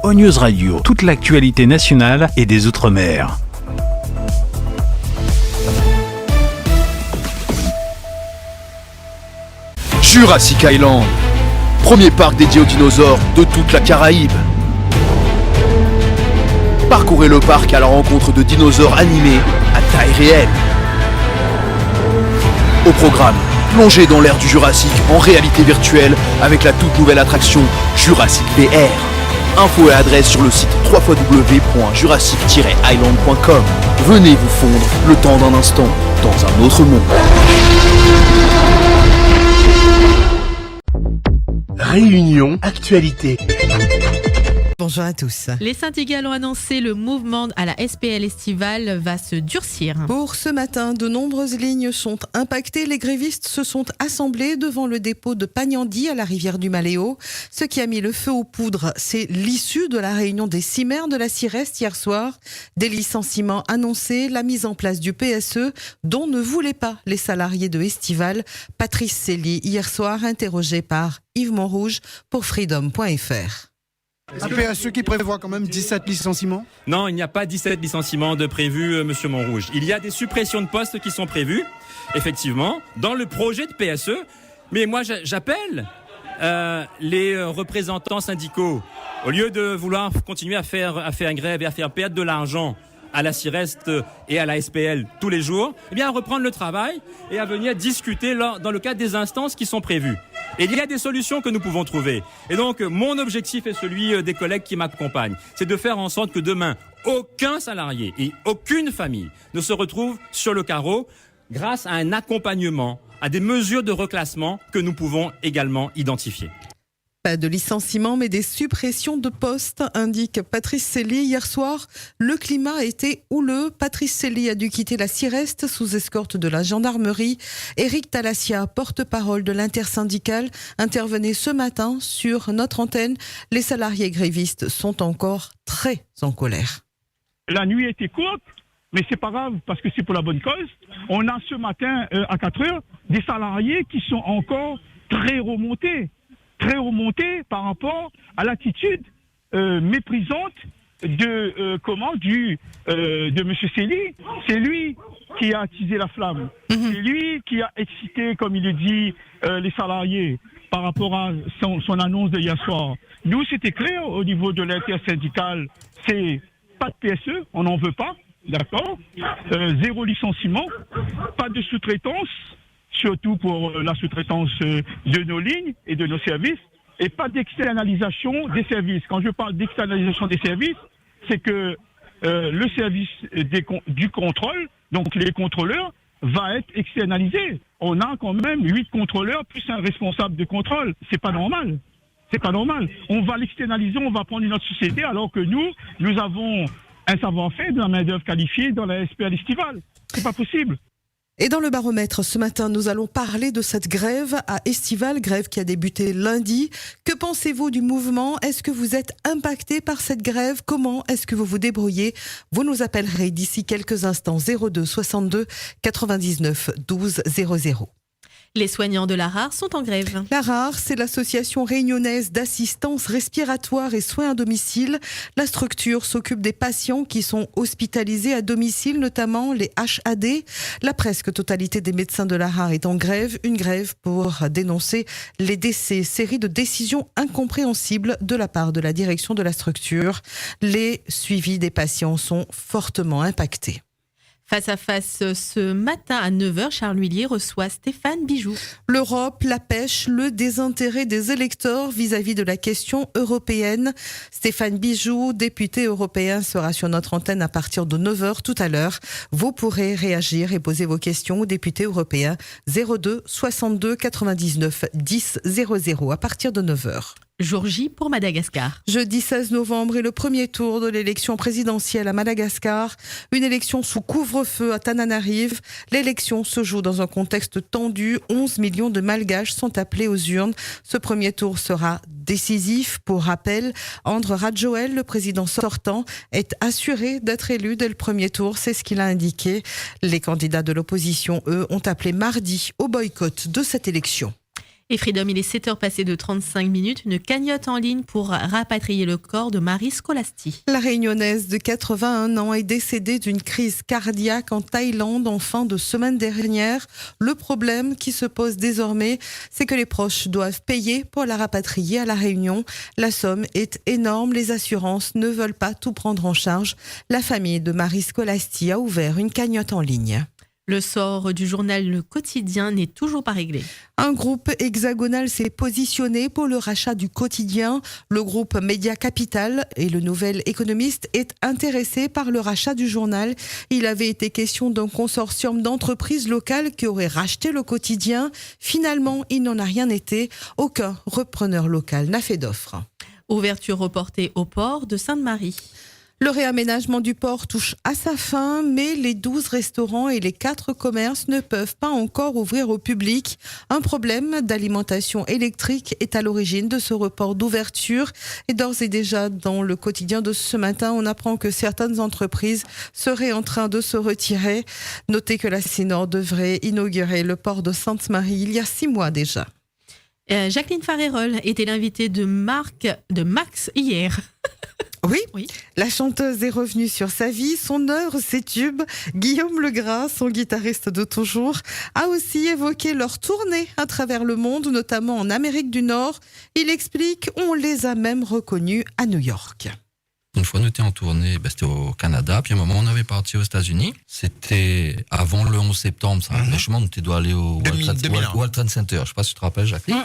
ONews Radio, toute l'actualité nationale et des Outre-mer. Jurassic Island, premier parc dédié aux dinosaures de toute la Caraïbe. Parcourez le parc à la rencontre de dinosaures animés à taille réelle. Au programme, plongez dans l'ère du Jurassique en réalité virtuelle avec la toute nouvelle attraction Jurassic VR. Infos et adresse sur le site www.jurassic-island.com. Venez vous fondre le temps d'un instant dans un autre monde. Réunion Actualité. Bonjour à tous. Les syndicats ont annoncé le mouvement à la SPL estivale va se durcir. Pour ce matin, de nombreuses lignes sont impactées. Les grévistes se sont assemblés devant le dépôt de Pagnandy à la rivière du Maléo. Ce qui a mis le feu aux poudres, c'est l'issue de la réunion des 6 maires de la CIREST hier soir. Des licenciements annoncés, la mise en place du PSE dont ne voulaient pas les salariés de Estival. Patrice Célie, hier soir, interrogé par Yves Montrouge pour freedom.fr. Un PSE qui prévoit quand même 17 licenciements ? Non, il n'y a pas 17 licenciements de prévus, Monsieur Montrouge. Il y a des suppressions de postes qui sont prévues, effectivement, dans le projet de PSE. Mais moi, j'appelle les représentants syndicaux, au lieu de vouloir continuer à faire grève et à faire perdre de l'argent à la CIREST et à la SPL tous les jours, eh bien à reprendre le travail et à venir discuter dans le cadre des instances qui sont prévues. Et il y a des solutions que nous pouvons trouver. Et donc, mon objectif et celui des collègues qui m'accompagnent, c'est de faire en sorte que demain, aucun salarié et aucune famille ne se retrouve sur le carreau grâce à un accompagnement, à des mesures de reclassement que nous pouvons également identifier. Pas de licenciement, mais des suppressions de postes, indique Patrice Célie. Hier soir, le climat a été houleux. Patrice Célie a dû quitter la CIREST sous escorte de la gendarmerie. Éric Talassia, porte-parole de l'intersyndicale, intervenait ce matin sur notre antenne. Les salariés grévistes sont encore très en colère. La nuit était courte, mais c'est pas grave parce que c'est pour la bonne cause. On a ce matin à 4 heures des salariés qui sont encore très remontés par rapport à l'attitude méprisante de Monsieur Célie. C'est lui qui a attisé la flamme. C'est lui qui a excité, comme il le dit, les salariés par rapport à son annonce de hier soir. Nous, c'était clair au niveau de l'intersyndicale. C'est pas de PSE, on n'en veut pas, d'accord. 0 licenciement, pas de sous-traitance, surtout pour la sous-traitance de nos lignes et de nos services, et pas d'externalisation des services. Quand je parle d'externalisation des services, c'est que le service du contrôle, donc les contrôleurs, va être externalisé. On a quand même 8 contrôleurs plus un responsable de contrôle. C'est pas normal. C'est pas normal. On va l'externaliser, on va prendre une autre société, alors que nous avons un savoir-faire de la main-d'œuvre qualifiée dans la SPL estivale. C'est pas possible. Et dans le baromètre, ce matin, nous allons parler de cette grève à Estival, grève qui a débuté lundi. Que pensez-vous du mouvement ? Est-ce que vous êtes impacté par cette grève ? Comment est-ce que vous vous débrouillez ? Vous nous appellerez d'ici quelques instants 02 62 99 12 00. Les soignants de l'ARAR sont en grève. L'ARAR, c'est l'association réunionnaise d'assistance respiratoire et soins à domicile. La structure s'occupe des patients qui sont hospitalisés à domicile, notamment les HAD. La presque totalité des médecins de l'ARAR est en grève. Une grève pour dénoncer les décès, série de décisions incompréhensibles de la part de la direction de la structure. Les suivis des patients sont fortement impactés. Face à face ce matin à 9h, Charles Huillier reçoit Stéphane Bijoux. L'Europe, la pêche, le désintérêt des électeurs vis-à-vis de la question européenne. Stéphane Bijoux, député européen, sera sur notre antenne à partir de 9h tout à l'heure. Vous pourrez réagir et poser vos questions aux députés européens 02 62 99 10 00 à partir de 9h. Jour J pour Madagascar. Jeudi 16 novembre est le premier tour de l'élection présidentielle à Madagascar. Une élection sous couvre-feu à Tananarive. L'élection se joue dans un contexte tendu. 11 millions de Malgaches sont appelés aux urnes. Ce premier tour sera décisif. Pour rappel, André Radjoel, le président sortant, est assuré d'être élu dès le premier tour. C'est ce qu'il a indiqué. Les candidats de l'opposition, eux, ont appelé mardi au boycott de cette élection. Et Freedom, il est 7h passé de 35 minutes. Une cagnotte en ligne pour rapatrier le corps de Marie Scolasti. La Réunionnaise de 81 ans est décédée d'une crise cardiaque en Thaïlande en fin de semaine dernière. Le problème qui se pose désormais, c'est que les proches doivent payer pour la rapatrier à La Réunion. La somme est énorme, les assurances ne veulent pas tout prendre en charge. La famille de Marie Scolasti a ouvert une cagnotte en ligne. Le sort du journal Le Quotidien n'est toujours pas réglé. Un groupe hexagonal s'est positionné pour le rachat du quotidien. Le groupe Média Capital et le Nouvel Économiste est intéressé par le rachat du journal. Il avait été question d'un consortium d'entreprises locales qui aurait racheté le quotidien. Finalement, il n'en a rien été. Aucun repreneur local n'a fait d'offre. Ouverture reportée au port de Sainte-Marie. Le réaménagement du port touche à sa fin, mais les 12 restaurants et les 4 commerces ne peuvent pas encore ouvrir au public. Un problème d'alimentation électrique est à l'origine de ce report d'ouverture. Et d'ores et déjà, dans le quotidien de ce matin, on apprend que certaines entreprises seraient en train de se retirer. Notez que la Cynor devrait inaugurer le port de Sainte-Marie il y a 6 mois déjà. Jacqueline Farérol était l'invitée de Max hier. Oui, la chanteuse est revenue sur sa vie, son œuvre, ses tubes. Guillaume Legras, son guitariste de toujours, a aussi évoqué leur tournée à travers le monde, notamment en Amérique du Nord. Il explique, on les a même reconnus à New York. Une fois, nous étions en tournée, c'était au Canada, puis à un moment, on avait parti aux États-Unis. C'était avant le 11 septembre, ça. Franchement, nous étions aller au World Trade Center. Je ne sais pas si tu te rappelles, Jacqueline.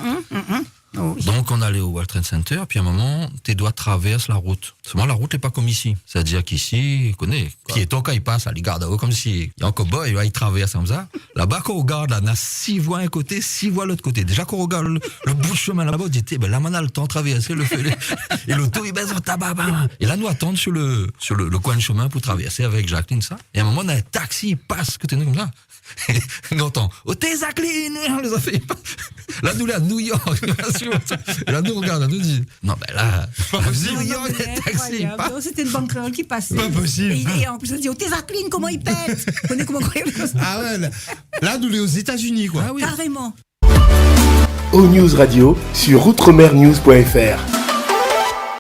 Donc, on allait au World Trade Center, puis à un moment, tu dois traverser la route. Seulement, la route n'est pas comme ici. C'est-à-dire qu'ici, on connaît, piéton, quand il passe, il garde comme si il y a un cow-boy, il traverse comme ça. Là-bas, quand on regarde, là, on a 6 voies un côté, 6 voies l'autre côté. Déjà, quand on regarde le bout de chemin là-bas, on dit, là, on a le temps de traverser, et l'auto, il baisse en tabac. Et là, nous attendons sur le coin de chemin pour traverser avec Jacqueline, ça. Et à un moment, on a un taxi, il passe, côté nous, comme ça. Et on entend, oh, t'es Jacqueline! On les a fait. Là, nous, là, à New York. Et là, nous, regarde, on nous dit, non, là, New York, un taxi. C'était une banque créole qui passait. Pas possible. Et en plus, on dit, oh, t'es Jacqueline, comment il pète? Vous connaissez comment Ah ouais, là, nous, les aux États-Unis, quoi. Carrément. O-News Radio sur outremernews.fr.